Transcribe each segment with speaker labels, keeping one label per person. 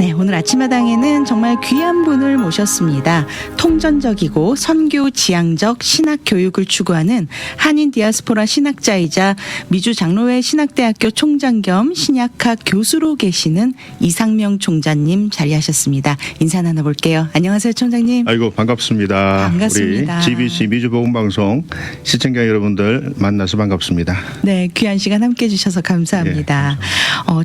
Speaker 1: 네, 오늘 아침마당에는 정말 귀한 분을 모셨습니다. 통전적이고 선교 지향적 신학 교육을 추구하는 한인 디아스포라 신학자이자 미주 장로회 신학대학교 총장 겸 신약학 교수로 계시는 이상명 총장님 자리하셨습니다. 인사 나눠볼게요. 안녕하세요, 총장님.
Speaker 2: 아이고 반갑습니다.
Speaker 1: 반갑습니다.
Speaker 2: 우리 GBC 미주복음방송 시청자 여러분들 만나서 반갑습니다.
Speaker 1: 네, 귀한 시간 함께해 주셔서 감사합니다.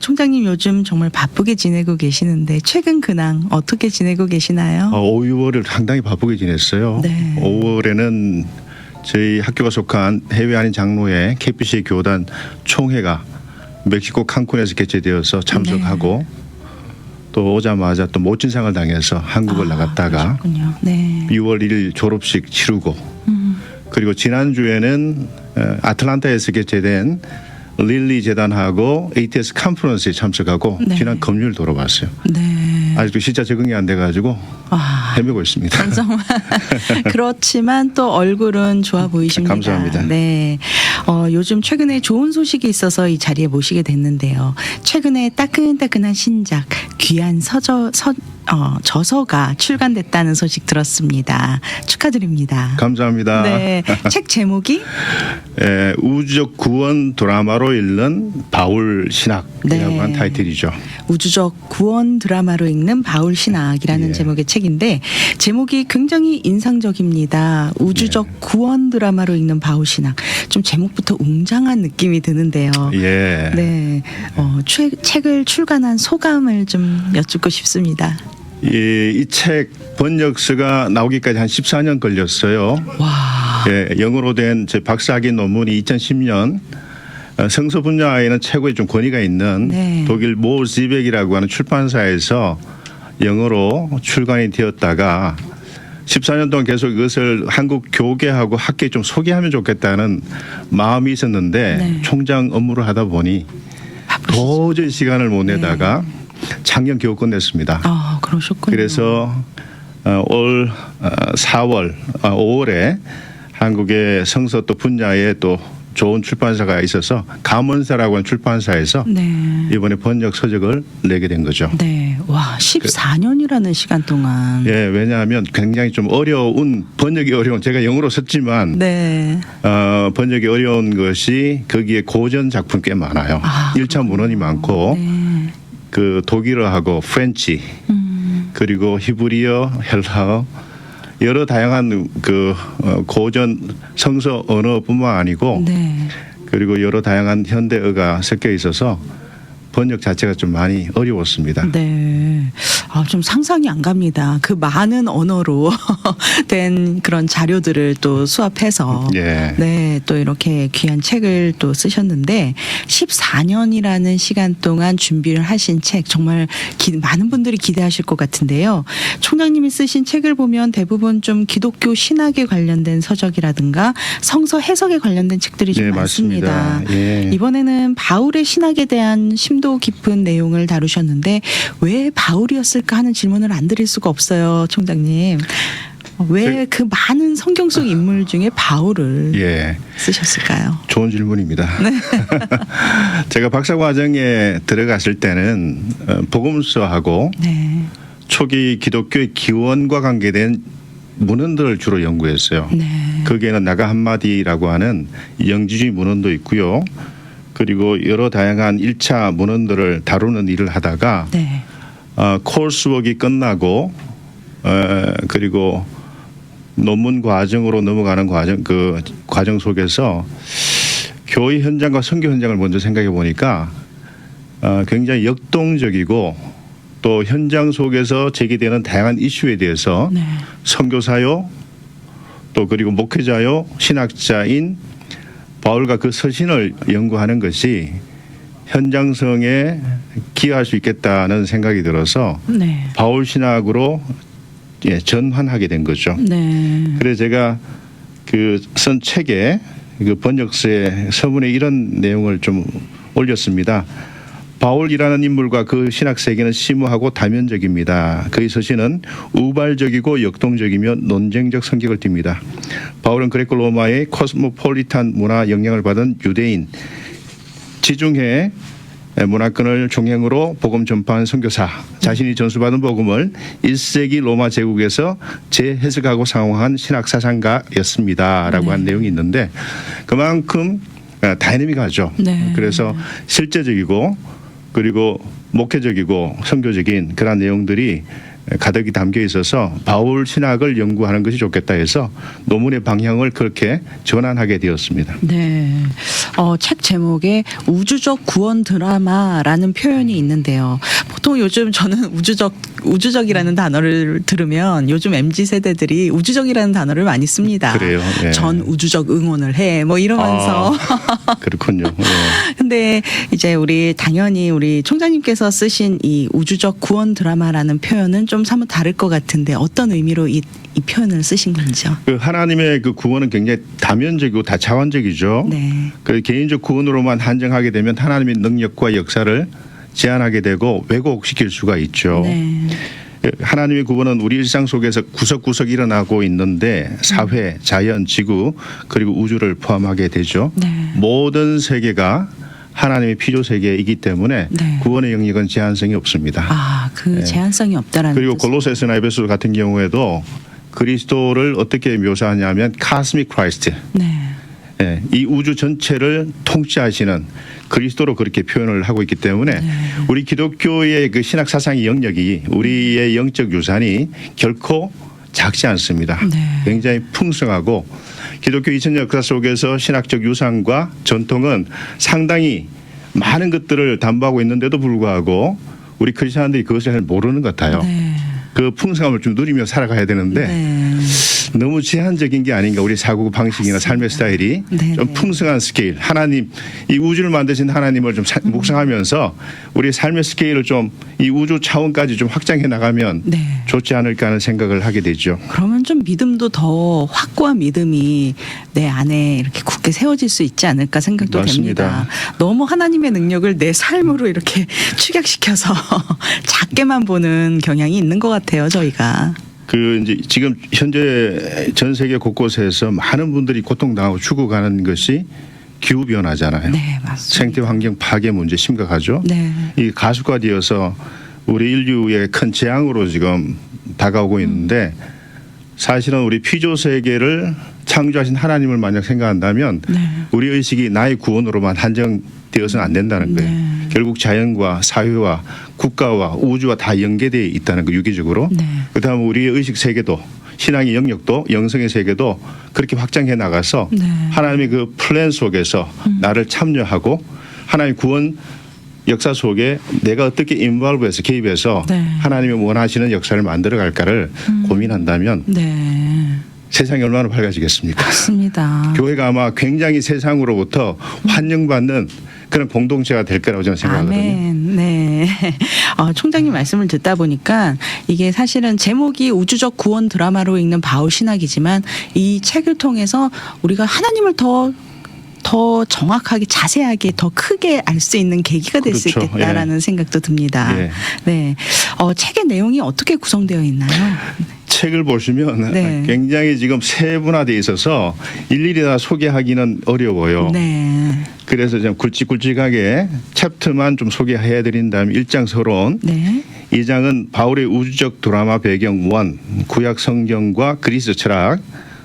Speaker 1: 총장님 요즘 정말 바쁘게 지내고 계시는데 최근 근황 어떻게 지내고 계시나요?
Speaker 2: 5, 6월을 상당히 바쁘게 지냈어요.
Speaker 1: 네.
Speaker 2: 5월에는 저희 학교가 속한 해외 한인 장로회 KPC 교단 총회가 멕시코 칸쿤에서 개최되어서 참석하고 또 오자마자 또 모친상을 당해서 한국을 나갔다가
Speaker 1: 그러셨군요. 네.
Speaker 2: 6월 1일 졸업식 치르고 그리고 지난주에는 아틀란타에서 개최된 릴리 재단하고 ATS 컨퍼런스에 참석하고
Speaker 1: 네.
Speaker 2: 지난 금요일 돌아왔어요.
Speaker 1: 네.
Speaker 2: 아직도 시차 적응이 안 돼가지고 헤매고 있습니다.
Speaker 1: 정말 그렇지만 또 얼굴은 좋아 보이십니다.
Speaker 2: 감사합니다.
Speaker 1: 네. 요즘 최근에 좋은 소식이 있어서 이 자리에 모시게 됐는데요. 최근에 따끈따끈한 신작 귀한 저서가 출간됐다는 소식 들었습니다. 축하드립니다.
Speaker 2: 감사합니다.
Speaker 1: 네. 책 제목이
Speaker 2: 우주적 구원 드라마로 읽는 바울 신학이라고
Speaker 1: 네.
Speaker 2: 한 타이틀이죠.
Speaker 1: 우주적 구원 드라마로 읽는 바울 신학이라는
Speaker 2: 예.
Speaker 1: 제목의 책인데 제목이 굉장히 인상적입니다. 우주적 구원 드라마로 읽는 바울 신학. 좀 제목부터 웅장한 느낌이 드는데요.
Speaker 2: 예.
Speaker 1: 네. 책을 출간한 소감을 좀 여쭙고 싶습니다.
Speaker 2: 이 책 번역서가 나오기까지 한 14년 걸렸어요.
Speaker 1: 와.
Speaker 2: 예, 영어로 된 제 박사학위 논문이 2010년 성서 분야에는 최고의 좀 권위가 있는
Speaker 1: 네.
Speaker 2: 독일 모즈백이라고 하는 출판사에서 영어로 출간이 되었다가 14년 동안 계속 이것을 한국 교계하고 학계에 좀 소개하면 좋겠다는 마음이 있었는데
Speaker 1: 네.
Speaker 2: 총장 업무를 하다 보니 도저히 시간을 못 내다가 작년 겨우 끝냈습니다.
Speaker 1: 아, 그러셨군요.
Speaker 2: 그래서 올 5월에 한국의 성서 또 분야에 또 좋은 출판사가 있어서 감언사라고 하는 출판사에서
Speaker 1: 네.
Speaker 2: 이번에 번역 서적을 내게 된 거죠.
Speaker 1: 네. 와, 14년이라는 시간 동안.
Speaker 2: 예, 왜냐하면 굉장히 좀 번역이 어려운 제가 영어로 썼지만
Speaker 1: 네.
Speaker 2: 번역이 어려운 것이 거기에 고전 작품 꽤 많아요.
Speaker 1: 아,
Speaker 2: 1차 문헌이 많고
Speaker 1: 네.
Speaker 2: 그 독일어하고 프렌치 그리고 히브리어, 헬라어 여러 다양한 그 고전 성서 언어뿐만 아니고
Speaker 1: 네.
Speaker 2: 그리고 여러 다양한 현대어가 섞여 있어서 번역 자체가 좀 많이 어려웠습니다.
Speaker 1: 네. 좀 상상이 안 갑니다. 그 많은 언어로 된 그런 자료들을 또 수합해서
Speaker 2: 예.
Speaker 1: 네, 또 이렇게 귀한 책을 또 쓰셨는데 14년이라는 시간 동안 준비를 하신 책 정말 많은 분들이 기대하실 것 같은데요. 총장님이 쓰신 책을 보면 대부분 좀 기독교 신학에 관련된 서적이라든가 성서 해석에 관련된 책들이 좀
Speaker 2: 네,
Speaker 1: 많습니다.
Speaker 2: 맞습니다. 예.
Speaker 1: 이번에는 바울의 신학에 대한 심도 깊은 내용을 다루셨는데 왜 바울이었을까 하는 질문을 안 드릴 수가 없어요, 총장님. 왜 그 많은 성경 속 인물 중에 바울을
Speaker 2: 예.
Speaker 1: 쓰셨을까요?
Speaker 2: 좋은 질문입니다. 제가 박사 과정에 들어갔을 때는 복음서하고
Speaker 1: 네.
Speaker 2: 초기 기독교의 기원과 관계된 문헌들을 주로 연구했어요.
Speaker 1: 네.
Speaker 2: 거기에는 나가 한마디라고 하는 영지주의 문헌도 있고요. 그리고 여러 다양한 1차 문헌들을 다루는 일을 하다가
Speaker 1: 네.
Speaker 2: 코र्스웍이 끝나고 그리고 논문 과정으로 넘어가는 과정 속에서 교회 현장과 선교 현장을 먼저 생각해 보니까 굉장히 역동적이고 또 현장 속에서 제기되는 다양한 이슈에 대해서
Speaker 1: 네.
Speaker 2: 선교사요 또 그리고 목회자요 신학자인 바울과 그 서신을 연구하는 것이 현장성에 기여할 수 있겠다는 생각이 들어서
Speaker 1: 네.
Speaker 2: 바울 신학으로 전환하게 된 거죠.
Speaker 1: 네.
Speaker 2: 그래서 제가 그 쓴 책에 그 번역서에 서문에 이런 내용을 좀 올렸습니다. 바울이라는 인물과 그 신학 세계는 심오하고 다면적입니다. 그의 서신은 우발적이고 역동적이며 논쟁적 성격을 띱니다. 바울은 그레코 로마의 코스모폴리탄 문화 영향을 받은 유대인, 지중해 문화권을 종행으로 복음 전파한 선교사, 자신이 전수받은 복음을 1세기 로마 제국에서 재해석하고 상호한 신학사상가였습니다라고
Speaker 1: 네.
Speaker 2: 한 내용이 있는데 그만큼 다이내믹하죠.
Speaker 1: 네.
Speaker 2: 그래서 실제적이고 그리고 목회적이고 선교적인 그런 내용들이 가득히 담겨 있어서 바울 신학을 연구하는 것이 좋겠다 해서 논문의 방향을 그렇게 전환하게 되었습니다.
Speaker 1: 네. 책 제목에 우주적 구원 드라마라는 표현이 있는데요. 보통 요즘 저는 우주적이라는 단어를 들으면 요즘 MZ 세대들이 우주적이라는 단어를 많이 씁니다.
Speaker 2: 그래요. 예.
Speaker 1: 전 우주적 응원을 해. 뭐 이러면서.
Speaker 2: 그렇군요. 예.
Speaker 1: 근데 이제 당연히 우리 총장님께서 쓰신 이 우주적 구원 드라마라는 표현은 좀 사뭇 다를 것 같은데 어떤 의미로 이 표현을 쓰신 건지요?
Speaker 2: 그 하나님의 그 구원은 굉장히 다면적이고 다차원적이죠.
Speaker 1: 네.
Speaker 2: 그 개인적 구원으로만 한정하게 되면 하나님의 능력과 역사를 제한하게 되고 왜곡시킬 수가 있죠.
Speaker 1: 네.
Speaker 2: 하나님의 구원은 우리 일상 속에서 구석구석 일어나고 있는데 사회, 자연, 지구 그리고 우주를 포함하게 되죠.
Speaker 1: 네.
Speaker 2: 모든 세계가 하나님의 피조 세계이기 때문에
Speaker 1: 네.
Speaker 2: 구원의 영역은 제한성이 없습니다.
Speaker 1: 그
Speaker 2: 네.
Speaker 1: 제한성이 없다라는
Speaker 2: 그리고
Speaker 1: 뜻이죠.
Speaker 2: 골로새서나 에베소 같은 경우에도 그리스도를 어떻게 묘사하냐면 카스믹 크라이스트.
Speaker 1: 네.
Speaker 2: 예, 이 우주 전체를 통치하시는 그리스도로 그렇게 표현을 하고 있기 때문에 우리 기독교의 그 신학 사상의 영역이 우리의 영적 유산이 결코 작지 않습니다.
Speaker 1: 네.
Speaker 2: 굉장히 풍성하고 기독교 2000년 역사 속에서 신학적 유산과 전통은 상당히 많은 것들을 담보하고 있는데도 불구하고 우리 크리스천들이 그것을 잘 모르는 것 같아요.
Speaker 1: 네.
Speaker 2: 그 풍성함을 좀 누리며 살아가야 되는데
Speaker 1: 네.
Speaker 2: 너무 제한적인 게 아닌가 우리 사고 방식이나
Speaker 1: 맞습니다.
Speaker 2: 삶의 스타일이
Speaker 1: 네네.
Speaker 2: 좀 풍성한 스케일 하나님 이 우주를 만드신 하나님을 좀 묵상하면서 우리 삶의 스케일을 좀 이 우주 차원까지 좀 확장해 나가면
Speaker 1: 네.
Speaker 2: 좋지 않을까 하는 생각을 하게 되죠.
Speaker 1: 그러면 좀 믿음도 더 확고한 믿음이 내 안에 이렇게 굳게 세워질 수 있지 않을까 생각도
Speaker 2: 맞습니다.
Speaker 1: 됩니다. 너무 하나님의 능력을 내 삶으로 이렇게 축약시켜서 작게만 보는 경향이 있는 것 같아요, 저희가.
Speaker 2: 그 이제 지금 현재 전 세계 곳곳에서 많은 분들이 고통당하고 죽어가는 것이 기후 변화잖아요.
Speaker 1: 네, 맞습니다.
Speaker 2: 생태 환경 파괴 문제 심각하죠.
Speaker 1: 네.
Speaker 2: 이 가속화되어서 우리 인류의 큰 재앙으로 지금 다가오고 있는데 사실은 우리 피조 세계를 창조하신 하나님을 만약 생각한다면
Speaker 1: 네.
Speaker 2: 우리 의식이 나의 구원으로만 한정되어서는 안 된다는 거예요.
Speaker 1: 네.
Speaker 2: 결국 자연과 사회와 국가와 우주와 다 연계되어 있다는 거 유기적으로.
Speaker 1: 네.
Speaker 2: 그다음에 우리의 의식 세계도 신앙의 영역도 영성의 세계도 그렇게 확장해 나가서
Speaker 1: 네.
Speaker 2: 하나님의 그 플랜 속에서 나를 참여하고 하나님의 구원 역사 속에 내가 어떻게 인볼브해서 개입해서
Speaker 1: 네.
Speaker 2: 하나님이 원하시는 역사를 만들어 갈까를 고민한다면
Speaker 1: 네.
Speaker 2: 세상이 얼마나 밝아지겠습니까?
Speaker 1: 맞습니다.
Speaker 2: 교회가 아마 굉장히 세상으로부터 환영받는 그런 공동체가 될 거라고 저는 생각하거든요.
Speaker 1: 아멘. 네. 총장님 말씀을 듣다 보니까 이게 사실은 제목이 우주적 구원 드라마로 읽는 바울 신학이지만 이 책을 통해서 우리가 하나님을 더 정확하게 자세하게 더 크게 알 수 있는 계기가 될 수
Speaker 2: 그렇죠.
Speaker 1: 있겠다라는 생각도 듭니다.
Speaker 2: 예.
Speaker 1: 네. 책의 내용이 어떻게 구성되어 있나요?
Speaker 2: 책을 보시면
Speaker 1: 네.
Speaker 2: 굉장히 지금 세분화되어 있어서 일일이 다 소개하기는 어려워요.
Speaker 1: 네.
Speaker 2: 그래서 좀 굵직굵직하게 챕터만 좀 소개해 드린다면 1장 서론,
Speaker 1: 네.
Speaker 2: 2장은 바울의 우주적 드라마 배경 1, 구약 성경과 그리스 철학,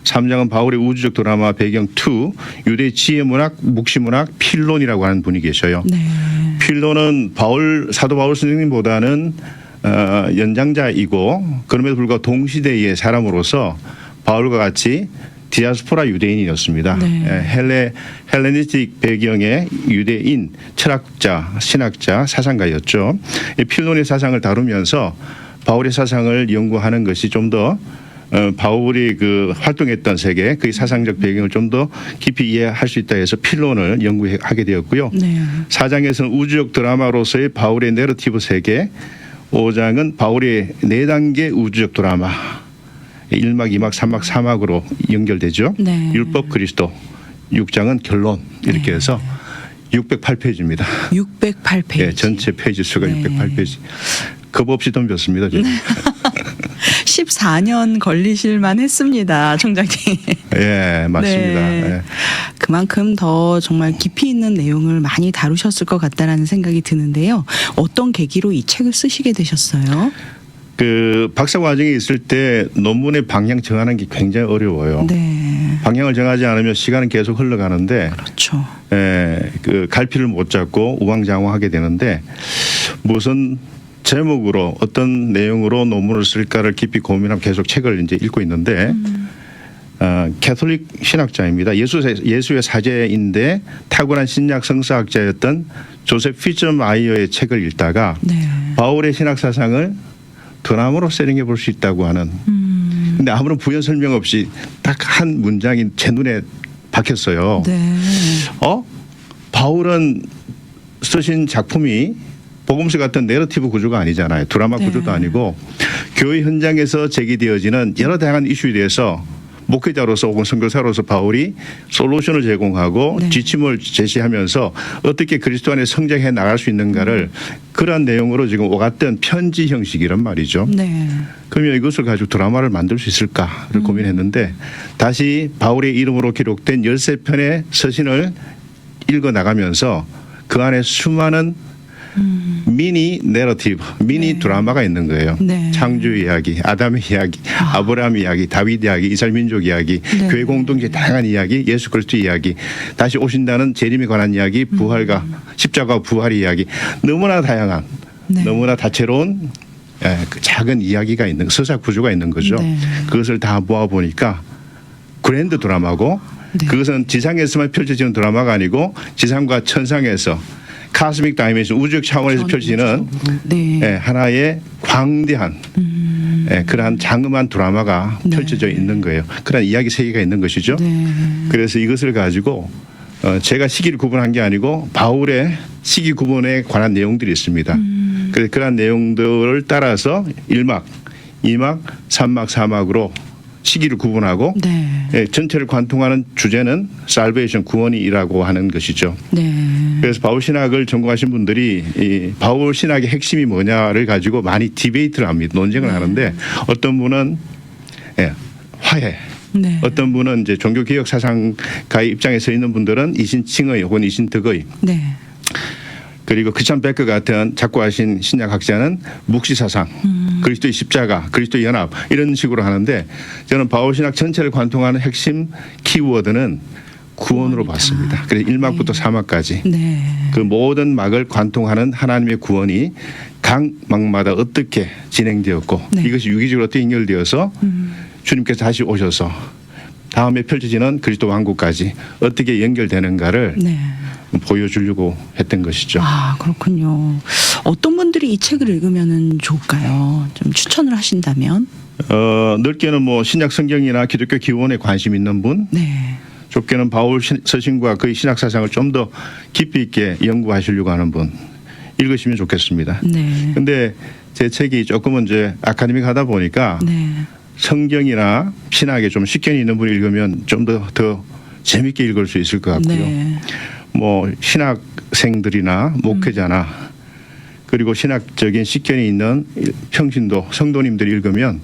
Speaker 2: 3장은 바울의 우주적 드라마 배경 2, 유대 지혜문학, 묵시문학, 필론이라고 하는 분이 계셔요.
Speaker 1: 네.
Speaker 2: 필론은 사도 바울 선생님보다는 연장자이고 그럼에도 불구하고 동시대의 사람으로서 바울과 같이 디아스포라 유대인이었습니다.
Speaker 1: 네.
Speaker 2: 헬레니스틱 배경의 유대인 철학자, 신학자, 사상가였죠. 이 필론의 사상을 다루면서 바울의 사상을 연구하는 것이 좀 더 바울이 그 활동했던 세계, 그 사상적 배경을 좀 더 깊이 이해할 수 있다 해서 필론을 연구하게 되었고요.
Speaker 1: 네.
Speaker 2: 4장에서는 우주적 드라마로서의 바울의 내러티브 세계, 5장은 바울의 4단계 우주적 드라마, 1막, 2막, 3막, 4막으로 연결되죠.
Speaker 1: 네.
Speaker 2: 율법 그리스도, 6장은 결론 이렇게
Speaker 1: 네.
Speaker 2: 해서 608페이지입니다.
Speaker 1: 608페이지.
Speaker 2: 네, 전체 페이지 수가
Speaker 1: 네.
Speaker 2: 608페이지. 겁 없이 덤볐습니다. 저는.
Speaker 1: 14년 걸리실만 했습니다, 총장님.
Speaker 2: 예, 맞습니다.
Speaker 1: 네.
Speaker 2: 예.
Speaker 1: 그만큼 더 정말 깊이 있는 내용을 많이 다루셨을 것 같다라는 생각이 드는데요. 어떤 계기로 이 책을 쓰시게 되셨어요?
Speaker 2: 그 박사 과정에 있을 때 논문의 방향 정하는 게 굉장히 어려워요.
Speaker 1: 네.
Speaker 2: 방향을 정하지 않으면 시간은 계속 흘러가는데
Speaker 1: 그렇죠.
Speaker 2: 그 갈피를 못 잡고 우왕좌왕하게 되는데 무슨 제목으로 어떤 내용으로 논문을 쓸까를 깊이 고민하면 계속 책을 이제 읽고 있는데 캐톨릭 신학자입니다. 예수의 사제인데 탁월한 신약 성서학자였던 조셉 피츠마이어의 책을 읽다가
Speaker 1: 네.
Speaker 2: 바울의 신학 사상을 드라마로 세팅해 볼 수 있다고 하는. 근데 아무런 부연 설명 없이 딱 한 문장이 제 눈에 박혔어요.
Speaker 1: 네.
Speaker 2: 바울은 쓰신 작품이 복음서 같은 내러티브 구조가 아니잖아요. 드라마
Speaker 1: 네.
Speaker 2: 구조도 아니고 교회 현장에서 제기되어지는 여러 다양한 이슈에 대해서 목회자로서 혹은 선교사로서 바울이 솔루션을 제공하고
Speaker 1: 네.
Speaker 2: 지침을 제시하면서 어떻게 그리스도 안에 성장해 나갈 수 있는가를 그러한 내용으로 지금 오갔던 편지 형식이란 말이죠.
Speaker 1: 네.
Speaker 2: 그러면 이것을 가지고 드라마를 만들 수 있을까를 고민했는데 다시 바울의 이름으로 기록된 13편의 서신을 읽어 나가면서 그 안에 수많은 미니 내러티브, 미니
Speaker 1: 네.
Speaker 2: 드라마가 있는 거예요.
Speaker 1: 네.
Speaker 2: 창조 이야기, 아담의 이야기, 아브라함 이야기, 다윗 이야기, 이스라엘 민족 이야기,
Speaker 1: 네.
Speaker 2: 교회 공동체 다양한 이야기, 예수 그리스도 이야기, 다시 오신다는 재림에 관한 이야기, 부활과 십자가 부활 이야기, 너무나 다양한,
Speaker 1: 네.
Speaker 2: 너무나 다채로운 그 작은 이야기가 있는 서사 구조가 있는 거죠.
Speaker 1: 네.
Speaker 2: 그것을 다 모아 보니까 그랜드 드라마고
Speaker 1: 네.
Speaker 2: 그것은 지상에서만 펼쳐지는 드라마가 아니고 지상과 천상에서 카스믹 다이멘션 우주적 차원에서 펼치는
Speaker 1: 네.
Speaker 2: 하나의 광대한 그러한 장엄한 드라마가
Speaker 1: 네.
Speaker 2: 펼쳐져 있는 거예요. 그런 이야기 세계가 있는 것이죠.
Speaker 1: 네.
Speaker 2: 그래서 이것을 가지고 제가 시기를 구분한 게 아니고 바울의 시기 구분에 관한 내용들이 있습니다. 그래서 그러한 내용들을 따라서 1막, 2막, 3막, 4막으로 시기를 구분하고
Speaker 1: 네.
Speaker 2: 전체를 관통하는 주제는 살베이션 구원이라고 하는 것이죠.
Speaker 1: 네.
Speaker 2: 그래서 바울 신학을 전공하신 분들이 이 바울 신학의 핵심이 뭐냐를 가지고 많이 디베이트를 합니다. 논쟁을 하는데 어떤 분은 화해,
Speaker 1: 네.
Speaker 2: 어떤 분은 이제 종교개혁 사상가의 입장에 서 있는 분들은 이신칭의 혹은 이신덕의
Speaker 1: 네.
Speaker 2: 그리고 크리스찬 베커 같은 작고하신 신약학자는 묵시사상, 그리스도의 십자가, 그리스도의 연합 이런 식으로 하는데 저는 바울 신학 전체를 관통하는 핵심 키워드는 구원으로
Speaker 1: 구원이다.
Speaker 2: 봤습니다. 그래서 1막부터 4막까지
Speaker 1: 네.
Speaker 2: 그 모든 막을 관통하는 하나님의 구원이 각 막마다 어떻게 진행되었고
Speaker 1: 네.
Speaker 2: 이것이 유기적으로 어떻게 연결되어서 주님께서 다시 오셔서 다음에 펼쳐지는 그리스도 왕국까지 어떻게 연결되는가를
Speaker 1: 네.
Speaker 2: 보여주려고 했던 것이죠.
Speaker 1: 아, 그렇군요. 어떤 분들이 이 책을 읽으면 좋을까요? 좀 추천을 하신다면?
Speaker 2: 넓게는 뭐 신약 성경이나 기독교 기원에 관심 있는 분,
Speaker 1: 네.
Speaker 2: 좁게는 바울 서신과 그의 신학 사상을 좀 더 깊이 있게 연구하시려고 하는 분 읽으시면 좋겠습니다.
Speaker 1: 네.
Speaker 2: 근데 제 책이 조금은 이제 아카데믹하다 보니까
Speaker 1: 네.
Speaker 2: 성경이나 신학에 좀 식견이 있는 분이 읽으면 좀 더 재밌게 읽을 수 있을 것 같고요.
Speaker 1: 네.
Speaker 2: 뭐 신학생들이나 목회자나 그리고 신학적인 식견이 있는 평신도 성도님들이 읽으면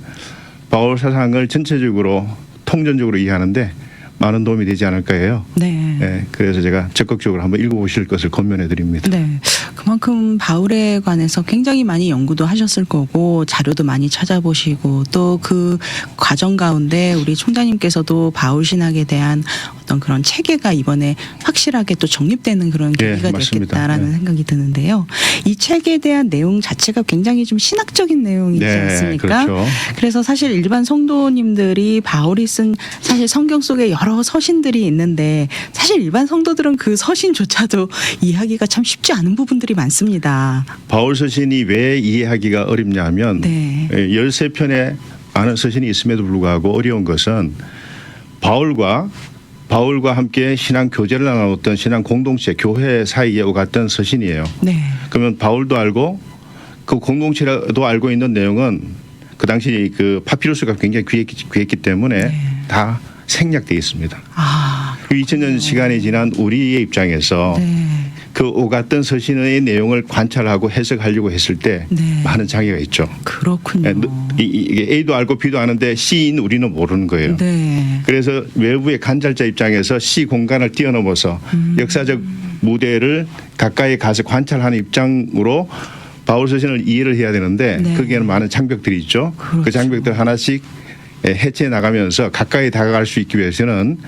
Speaker 2: 바울 사상을 전체적으로 통전적으로 이해하는데 많은 도움이 되지 않을까 해요.
Speaker 1: 네.
Speaker 2: 네, 그래서 제가 적극적으로 한번 읽어보실 것을 권면해 드립니다.
Speaker 1: 네. 그만큼 바울에 관해서 굉장히 많이 연구도 하셨을 거고 자료도 많이 찾아보시고 또 그 과정 가운데 우리 총장님께서도 바울 신학에 대한 어떤 그런 체계가 이번에 확실하게 또 정립되는 그런 계기가
Speaker 2: 맞습니다.
Speaker 1: 됐겠다라는
Speaker 2: 네. 생각이
Speaker 1: 드는데요. 이 책에 대한 내용 자체가 굉장히 좀 신학적인 내용이지 않습니까?
Speaker 2: 그렇죠.
Speaker 1: 그래서 사실 일반 성도님들이 바울이 쓴 사실 성경 속에 여러 서신들이 있는데 사실 일반 성도들은 그 서신조차도 이해하기가 참 쉽지 않은 부분들이 많습니다.
Speaker 2: 바울 서신이 왜 이해하기가 어렵냐 하면
Speaker 1: 네.
Speaker 2: 13편의 많은 서신이 있음에도 불구하고 어려운 것은 바울과 함께 신앙 교제를 나눴던 신앙 공동체 교회 사이에 오갔던 서신이에요.
Speaker 1: 네.
Speaker 2: 그러면 바울도 알고 그 공동체도 알고 있는 내용은 그 당시 그 파피루스가 굉장히 귀했기 때문에
Speaker 1: 네.
Speaker 2: 다 생략되어 있습니다.
Speaker 1: 아.
Speaker 2: 그 2000년 시간이 지난 우리의 입장에서
Speaker 1: 네.
Speaker 2: 그 오갔던 서신의 내용을 관찰하고 해석하려고 했을 때
Speaker 1: 네.
Speaker 2: 많은 장애가 있죠.
Speaker 1: 그렇군요.
Speaker 2: 이게 A도 알고 B도 아는데 C인 우리는 모르는 거예요.
Speaker 1: 네.
Speaker 2: 그래서 외부의 간잘자 입장에서 C 공간을 뛰어넘어서 역사적 무대를 가까이 가서 관찰하는 입장으로 바울 서신을 이해를 해야 되는데
Speaker 1: 네.
Speaker 2: 거기에는 많은 장벽들이 있죠.
Speaker 1: 그렇죠.
Speaker 2: 그 장벽들 하나씩 해체해 나가면서 가까이 다가갈 수 있기 위해서는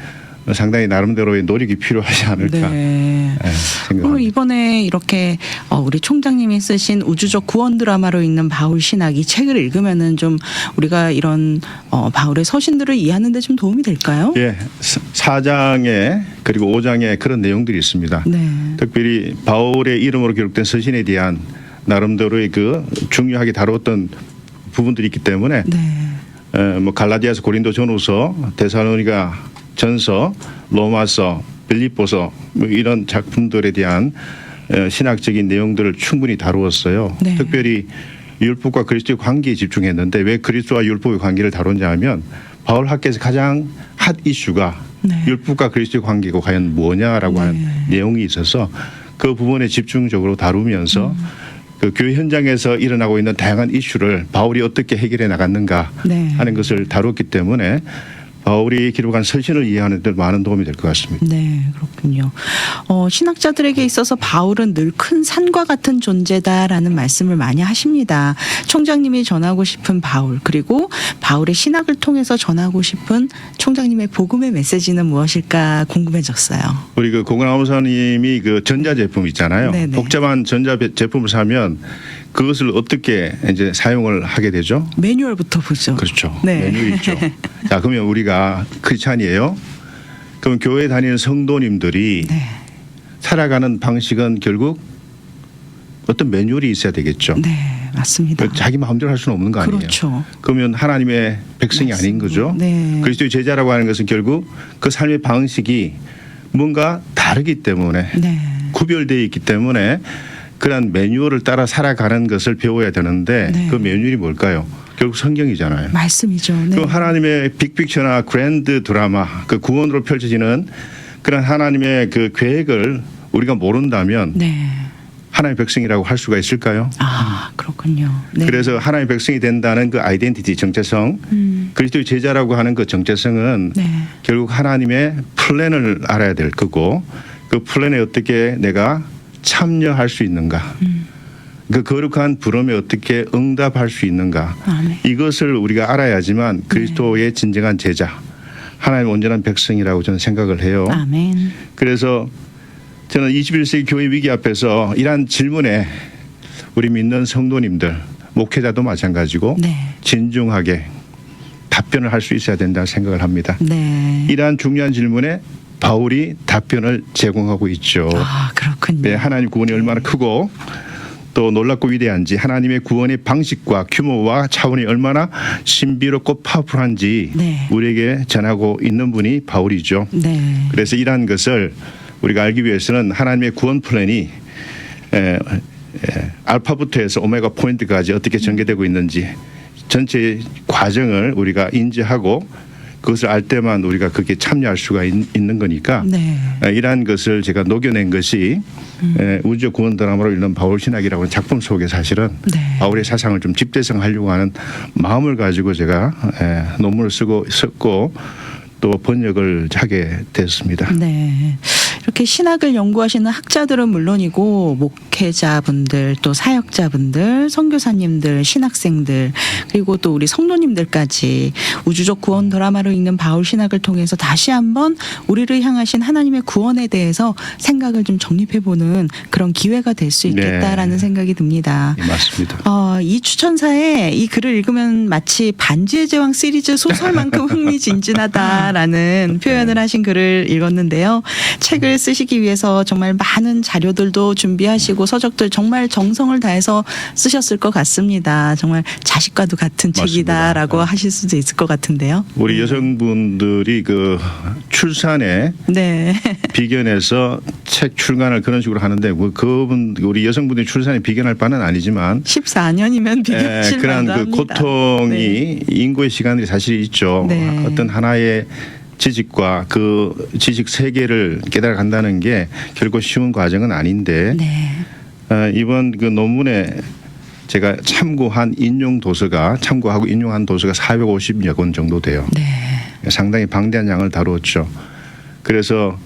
Speaker 2: 상당히 나름대로의 노력이 필요하지 않을까
Speaker 1: 네. 그럼
Speaker 2: 생각합니다.
Speaker 1: 이번에 이렇게 우리 총장님이 쓰신 우주적 구원 드라마로 있는 바울 신학 이 책을 읽으면은 좀 우리가 이런 바울의 서신들을 이해하는 데 좀 도움이 될까요?
Speaker 2: 예, 4장에 그리고 5장에 그런 내용들이 있습니다.
Speaker 1: 네.
Speaker 2: 특별히 바울의 이름으로 기록된 서신에 대한 나름대로의 그 중요하게 다루었던 부분들이 있기 때문에
Speaker 1: 네.
Speaker 2: 뭐 갈라디아서, 고린도 전후서, 데살로니가 전서, 로마서, 빌립보서 뭐 이런 작품들에 대한 신학적인 내용들을 충분히 다루었어요.
Speaker 1: 네.
Speaker 2: 특별히 율법과 그리스도의 관계에 집중했는데 왜 그리스도와 율법의 관계를 다루냐 하면 바울 학계에서 가장 핫 이슈가
Speaker 1: 네.
Speaker 2: 율법과 그리스도의 관계가 과연 뭐냐라고 하는 내용이 있어서 그 부분에 집중적으로 다루면서 그 교회 현장에서 일어나고 있는 다양한 이슈를 바울이 어떻게 해결해 나갔는가
Speaker 1: 네.
Speaker 2: 하는 것을 다뤘기 때문에 바울이 기록한 서신을 이해하는 데 많은 도움이 될 것 같습니다.
Speaker 1: 네, 그렇군요. 신학자들에게 있어서 바울은 늘 큰 산과 같은 존재다라는 말씀을 많이 하십니다. 총장님이 전하고 싶은 바울 그리고 바울의 신학을 통해서 전하고 싶은 총장님의 복음의 메시지는 무엇일까 궁금해졌어요.
Speaker 2: 우리 그 고근하 목사님이 그 전자 제품 있잖아요.
Speaker 1: 네네.
Speaker 2: 복잡한 전자 제품을 사면 그것을 어떻게 이제 사용을 하게 되죠?
Speaker 1: 매뉴얼부터 보죠.
Speaker 2: 그렇죠.
Speaker 1: 네.
Speaker 2: 매뉴얼 있죠. 자, 그러면 우리가 크리스찬이에요. 그럼 교회 다니는 성도님들이
Speaker 1: 네.
Speaker 2: 살아가는 방식은 결국 어떤 매뉴얼이 있어야 되겠죠.
Speaker 1: 네, 맞습니다.
Speaker 2: 자기 마음대로 할 수는 없는 거 아니에요.
Speaker 1: 그렇죠.
Speaker 2: 그러면 하나님의 백성이 아닌 거죠.
Speaker 1: 네.
Speaker 2: 그리스도의 제자라고 하는 것은 결국 그 삶의 방식이 뭔가 다르기 때문에
Speaker 1: 네.
Speaker 2: 구별되어 있기 때문에 그런 매뉴얼을 따라 살아가는 것을 배워야 되는데
Speaker 1: 네.
Speaker 2: 그 매뉴얼이 뭘까요? 결국 성경이잖아요.
Speaker 1: 말씀이죠. 네.
Speaker 2: 그 하나님의 빅픽처나 그랜드 드라마 그 구원으로 펼쳐지는 그런 하나님의 그 계획을 우리가 모른다면
Speaker 1: 네.
Speaker 2: 하나님의 백성이라고 할 수가 있을까요?
Speaker 1: 아, 그렇군요. 네.
Speaker 2: 그래서 하나님의 백성이 된다는 그 아이덴티티 정체성 그리스도의 제자라고 하는 그 정체성은
Speaker 1: 네.
Speaker 2: 결국 하나님의 플랜을 알아야 될 거고 그 플랜에 어떻게 내가 참여할 수 있는가 그 거룩한 부름에 어떻게 응답할 수 있는가
Speaker 1: 아멘.
Speaker 2: 이것을 우리가 알아야지만 그리스도의 진정한 제자 하나님의 온전한 백성이라고 저는 생각을 해요.
Speaker 1: 아멘.
Speaker 2: 그래서 저는 21세기 교회 위기 앞에서 이러한 질문에 우리 믿는 성도님들 목회자도 마찬가지고
Speaker 1: 네.
Speaker 2: 진중하게 답변을 할 수 있어야 된다고 생각을 합니다.
Speaker 1: 네.
Speaker 2: 이러한 중요한 질문에 바울이 답변을 제공하고 있죠.
Speaker 1: 아, 그렇군요.
Speaker 2: 네, 하나님 구원이 얼마나 크고 또 놀랍고 위대한지 하나님의 구원의 방식과 규모와 차원이 얼마나 신비롭고 파워풀한지
Speaker 1: 네.
Speaker 2: 우리에게 전하고 있는 분이 바울이죠.
Speaker 1: 네.
Speaker 2: 그래서 이러한 것을 우리가 알기 위해서는 하나님의 구원 플랜이 알파부터 해서 오메가 포인트까지 어떻게 전개되고 있는지 전체 과정을 우리가 인지하고 그것을 알 때만 우리가 그게 참여할 수가 있는 거니까
Speaker 1: 네.
Speaker 2: 이러한 것을 제가 녹여낸 것이 우주 구원 드라마로 읽는 바울 신학이라고 하는 작품 속에 사실은
Speaker 1: 네.
Speaker 2: 바울의 사상을 좀 집대성하려고 하는 마음을 가지고 제가 논문을 썼고 또 번역을 하게 됐습니다.
Speaker 1: 네. 이렇게 신학을 연구하시는 학자들은 물론이고 목회자분들 또 사역자분들 선교사님들 신학생들 그리고 또 우리 성도님들까지 우주적 구원 드라마로 읽는 바울 신학을 통해서 다시 한번 우리를 향하신 하나님의 구원에 대해서 생각을 좀 정립해보는 그런 기회가 될 수 있겠다라는
Speaker 2: 네.
Speaker 1: 생각이 듭니다.
Speaker 2: 네, 맞습니다.
Speaker 1: 이 추천사에 이 글을 읽으면 마치 반지의 제왕 시리즈 소설만큼 흥미진진하다라는 표현을 하신 글을 읽었는데요. 책을 쓰시기 위해서 정말 많은 자료들도 준비하시고 서적들 정말 정성을 다해서 쓰셨을 것 같습니다. 정말 자식과도 같은
Speaker 2: 맞습니다.
Speaker 1: 책이다라고 하실 수도 있을 것 같은데요.
Speaker 2: 우리 여성분들이 그 출산에
Speaker 1: 네.
Speaker 2: 비견해서 책 출간을 그런 식으로 하는데 뭐 그분 우리 여성분들이 출산에 비견할 바는 아니지만
Speaker 1: 14년이면 비교실
Speaker 2: 그런
Speaker 1: 만도
Speaker 2: 그
Speaker 1: 합니다.
Speaker 2: 고통이
Speaker 1: 네.
Speaker 2: 인고의 시간들이 사실 있죠.
Speaker 1: 네.
Speaker 2: 어떤 하나의 지식과 그 지식 세계를 깨달아간다는 게 결코 쉬운 과정은 아닌데
Speaker 1: 네.
Speaker 2: 이번 그 논문에 제가 참고한 참고하고 인용한 도서가 450여 권 정도 돼요.
Speaker 1: 네.
Speaker 2: 상당히 방대한 양을 다루었죠. 그래서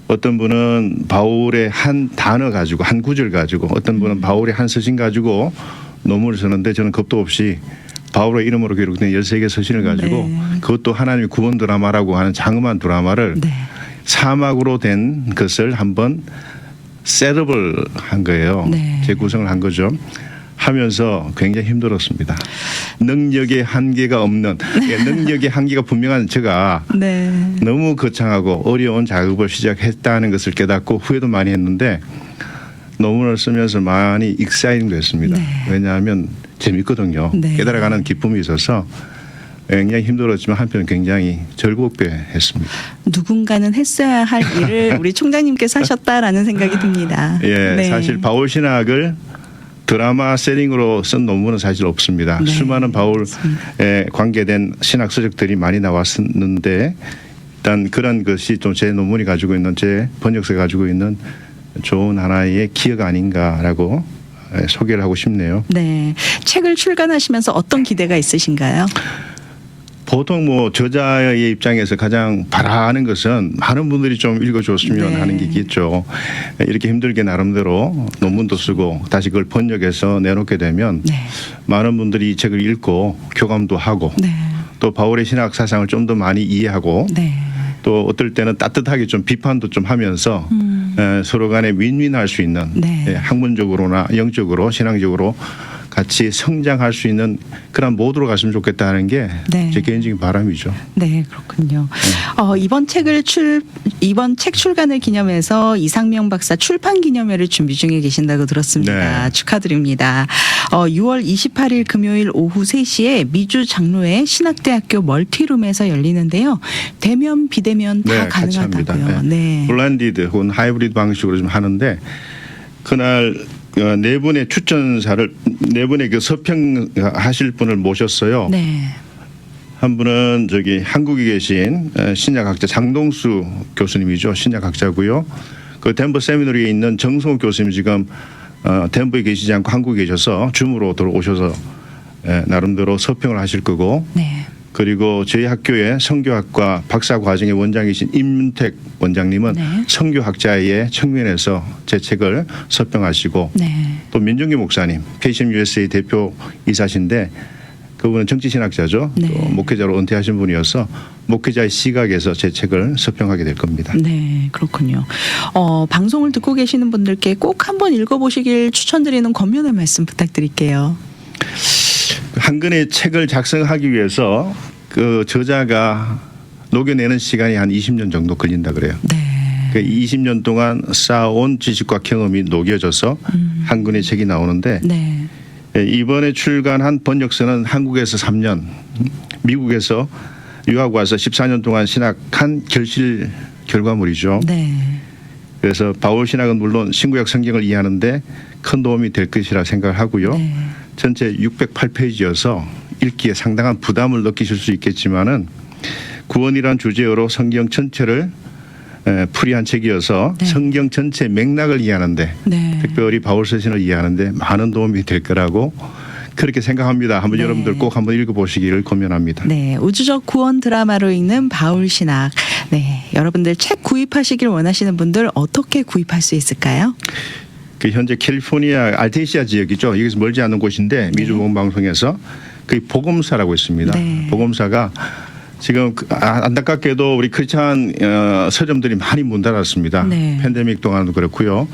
Speaker 2: 어떤 분은 바울의 한 단어 가지고 한 구절 가지고 어떤 분은 바울의 한 서신 가지고 논문을 쓰는데 저는 겁도 없이 바울의 이름으로 기록된 13개 서신을 가지고
Speaker 1: 네.
Speaker 2: 그것도 하나님의 구원 드라마라고 하는 장엄한 드라마를
Speaker 1: 네.
Speaker 2: 사막으로 된 것을 한번 셋업을 한 거예요.
Speaker 1: 네.
Speaker 2: 재구성을 한 거죠. 하면서 굉장히 힘들었습니다. 능력의 한계가 없는 능력의 한계가 분명한 제가
Speaker 1: 네.
Speaker 2: 너무 거창하고 어려운 작업을 시작했다는 것을 깨닫고 후회도 많이 했는데 논문을 쓰면서 많이 익사이딩 됐습니다.
Speaker 1: 네.
Speaker 2: 왜냐하면 재밌거든요.
Speaker 1: 네.
Speaker 2: 깨달아가는 기쁨이 있어서 굉장히 힘들었지만 한편 굉장히 즐겁게 했습니다.
Speaker 1: 누군가는 했어야 할 일을 우리 총장님께서 하셨다라는 생각이 듭니다.
Speaker 2: 예,
Speaker 1: 네.
Speaker 2: 사실 바울 신학을 드라마 세팅으로 쓴 논문은 사실 없습니다.
Speaker 1: 네,
Speaker 2: 수많은 바울에 관계된 신학 서적들이 많이 나왔었는데 일단 그런 것이 좀 제 논문이 가지고 있는 제 번역서가 가지고 있는 좋은 하나의 기억 아닌가라고 소개를 하고 싶네요.
Speaker 1: 네. 책을 출간하시면서 어떤 기대가 있으신가요?
Speaker 2: 보통 뭐 저자의 입장에서 가장 바라는 것은 많은 분들이 좀 읽어줬으면
Speaker 1: 네.
Speaker 2: 하는 게 있겠죠. 이렇게 힘들게 나름대로 논문도 쓰고 다시 그걸 번역해서 내놓게 되면
Speaker 1: 네.
Speaker 2: 많은 분들이 이 책을 읽고 교감도 하고
Speaker 1: 네.
Speaker 2: 또 바울의 신학 사상을 좀 더 많이 이해하고
Speaker 1: 네.
Speaker 2: 또 어떨 때는 따뜻하게 좀 비판도 좀 하면서 서로 간에 윈윈할 수 있는
Speaker 1: 네.
Speaker 2: 학문적으로나 영적으로 신앙적으로 같이 성장할 수 있는 그런 모드로 갔으면 좋겠다는 게 제
Speaker 1: 네.
Speaker 2: 개인적인 바람이죠.
Speaker 1: 네, 그렇군요. 이번 책 출간을 기념해서 이상명 박사 출판 기념회를 준비 중에 계신다고 들었습니다.
Speaker 2: 네.
Speaker 1: 축하드립니다. 6월 28일 금요일 오후 3시에 미주 장로회 신학대학교 멀티룸에서 열리는데요. 대면 비대면 다
Speaker 2: 같이 합니다.
Speaker 1: 가능하다고요. 네.
Speaker 2: 블렌디드 혹은 하이브리드 방식으로 좀 하는데 그날 네 분의 추천사를 네 분의 그 서평하실 분을 모셨어요.
Speaker 1: 네.
Speaker 2: 한 분은 저기 한국에 계신 신약학자 장동수 교수님이죠. 신약학자고요. 그 덴버 세미너리에 있는 정성욱 교수님 지금 덴버에 계시지 않고 한국에 계셔서 줌으로 들어오셔서 나름대로 서평을 하실 거고
Speaker 1: 네.
Speaker 2: 그리고 저희 학교의 성교학과 박사 과정의 원장이신 임윤택 원장님은
Speaker 1: 네.
Speaker 2: 성교학자의 측면에서 제 책을 서평하시고
Speaker 1: 네.
Speaker 2: 또 민정기 목사님 KCM USA 대표 이사신데 그분은 정치신학자죠.
Speaker 1: 네.
Speaker 2: 또 목회자로 은퇴하신 분이어서 목회자의 시각에서 제 책을 서평하게 될 겁니다.
Speaker 1: 네, 그렇군요. 방송을 듣고 계시는 분들께 꼭 한번 읽어보시길 추천드리는 권면의 말씀 부탁드릴게요.
Speaker 2: 한 권의 책을 작성하기 위해서 그 저자가 녹여내는 시간이 한 20년 정도 걸린다 그래요.
Speaker 1: 네.
Speaker 2: 그 20년 동안 쌓아온 지식과 경험이 녹여져서 한 권의 책이 나오는데
Speaker 1: 네.
Speaker 2: 이번에 출간한 번역서는 한국에서 3년, 미국에서 유학 와서 14년 동안 신학한 결실 결과물이죠.
Speaker 1: 네.
Speaker 2: 그래서 바울 신학은 물론 신구약 성경을 이해하는데 큰 도움이 될 것이라 생각을 하고요.
Speaker 1: 네.
Speaker 2: 전체 608페이지여서 읽기에 상당한 부담을 느끼실 수 있겠지만은 구원이란 주제어로 성경 전체를 풀이한 책이어서
Speaker 1: 네.
Speaker 2: 성경 전체 맥락을 이해하는데
Speaker 1: 네.
Speaker 2: 특별히 바울 서신을 이해하는데 많은 도움이 될 거라고 그렇게 생각합니다. 한번
Speaker 1: 네.
Speaker 2: 여러분들 꼭 한번 읽어보시기를 권면합니다.
Speaker 1: 네, 우주적 구원 드라마로 읽는 바울 신학. 네, 여러분들 책 구입하시길 원하시는 분들 어떻게 구입할 수 있을까요?
Speaker 2: 그 현재 캘리포니아 알테시아 지역이죠. 여기서 멀지 않은 곳인데 미주 복음방송에서 그 복음사라고 있습니다.
Speaker 1: 네.
Speaker 2: 복음사가 지금 안타깝게도 우리 크리스찬 서점들이 많이 문 닫았습니다.
Speaker 1: 네.
Speaker 2: 팬데믹 동안도 그렇고요.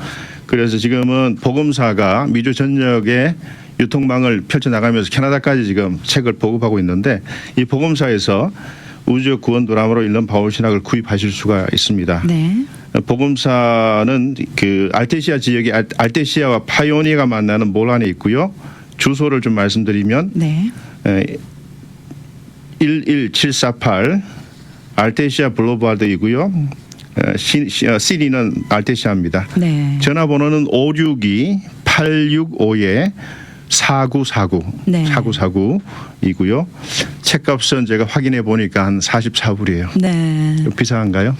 Speaker 2: 그래서 지금은 복음사가 미주 전역에 유통망을 펼쳐나가면서 캐나다까지 지금 책을 보급하고 있는데 이 복음사에서 우주적 구원 드라마로 읽는 바울 신학을 구입하실 수가 있습니다.
Speaker 1: 네.
Speaker 2: 복음사는 그 알테시아 지역의 알테시아와 파이오니아가 만나는 몰란에 있고요. 주소를 좀 말씀드리면
Speaker 1: 네.
Speaker 2: 11748 알테시아 블로바드이고요. 시리는 알테시아입니다.
Speaker 1: 네.
Speaker 2: 전화번호는 562-865-4949
Speaker 1: 네.
Speaker 2: 4949이고요. 책값은 제가 확인해 보니까 한 44불이에요.
Speaker 1: 네.
Speaker 2: 비싼가요?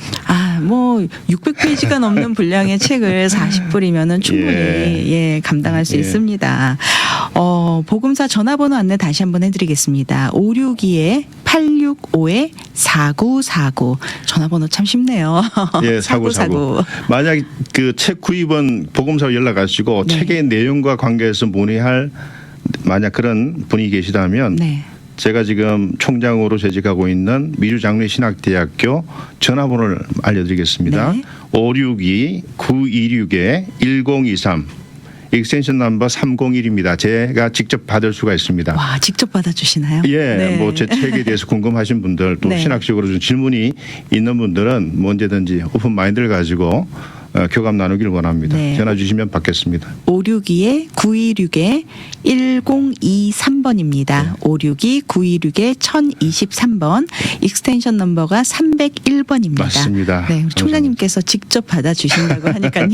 Speaker 1: 뭐 600페이지가 넘는 분량의 책을 40불이면은 충분히 예, 감당할 수
Speaker 2: 예.
Speaker 1: 있습니다. 복음사 전화번호 안내 다시 한번 해드리겠습니다. 562-865-4949 전화번호 참 쉽네요.
Speaker 2: 예, 4949. 만약 그 책 구입은 복음사로 연락하시고
Speaker 1: 네.
Speaker 2: 책의 내용과 관계해서 문의할 만약 그런 분이 계시다면
Speaker 1: 네.
Speaker 2: 제가 지금 총장으로 재직하고 있는 미주장로신학대학교 전화번호를 알려드리겠습니다.
Speaker 1: 네.
Speaker 2: 562-926-1023 익스텐션 넘버 301입니다. 제가 직접 받을 수가 있습니다.
Speaker 1: 와, 직접 받아주시나요?
Speaker 2: 예,
Speaker 1: 네.
Speaker 2: 뭐 제 책에 대해서 궁금하신 분들 또
Speaker 1: 네.
Speaker 2: 신학적으로 좀 질문이 있는 분들은 뭐 언제든지 오픈 마인드를 가지고 교감 나누기를 원합니다.
Speaker 1: 네.
Speaker 2: 전화 주시면 받겠습니다.
Speaker 1: 562-926-1023번입니다. 562-926-1023번 익스텐션 넘버가 301번입니다.
Speaker 2: 맞습니다.
Speaker 1: 네, 총장님께서 직접 받아주신다고 하니까요.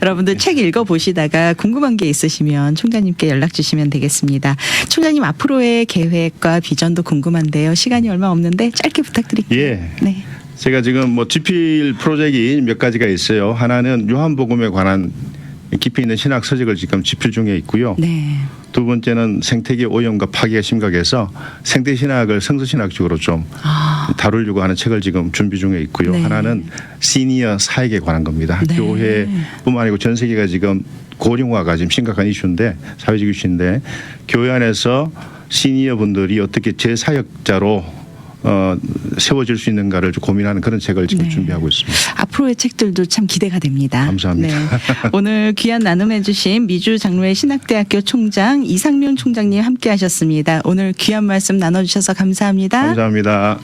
Speaker 1: 여러분들 책 읽어보시다가 궁금한 게 있으시면 총장님께 연락 주시면 되겠습니다. 총장님 앞으로의 계획과 비전도 궁금한데요. 시간이 얼마 없는데 짧게 부탁드릴게요.
Speaker 2: 예.
Speaker 1: 네.
Speaker 2: 제가 지금 뭐 집필 프로젝트가 몇 가지가 있어요. 하나는 요한복음에 관한 깊이 있는 신학 서적을 지금 집필 중에 있고요.
Speaker 1: 네.
Speaker 2: 두 번째는 생태계 오염과 파괴가 심각해서 생태 신학을 성서 신학적으로 좀 다루려고 하는 책을 지금 준비 중에 있고요.
Speaker 1: 네.
Speaker 2: 하나는 시니어 사역에 관한 겁니다.
Speaker 1: 네.
Speaker 2: 교회뿐만 아니고 전 세계가 지금 고령화가 지금 심각한 이슈인데 사회적 이슈인데 교회 안에서 시니어 분들이 어떻게 재사역자로 세워질 수 있는가를 좀 고민하는 그런 책을 지금
Speaker 1: 네.
Speaker 2: 준비하고 있습니다.
Speaker 1: 앞으로의 책들도 참 기대가 됩니다.
Speaker 2: 감사합니다.
Speaker 1: 네. 오늘 귀한 나눔해주신 미주 장로회 신학대학교 총장 이상명 총장님 함께하셨습니다. 오늘 귀한 말씀 나눠주셔서 감사합니다.
Speaker 2: 감사합니다.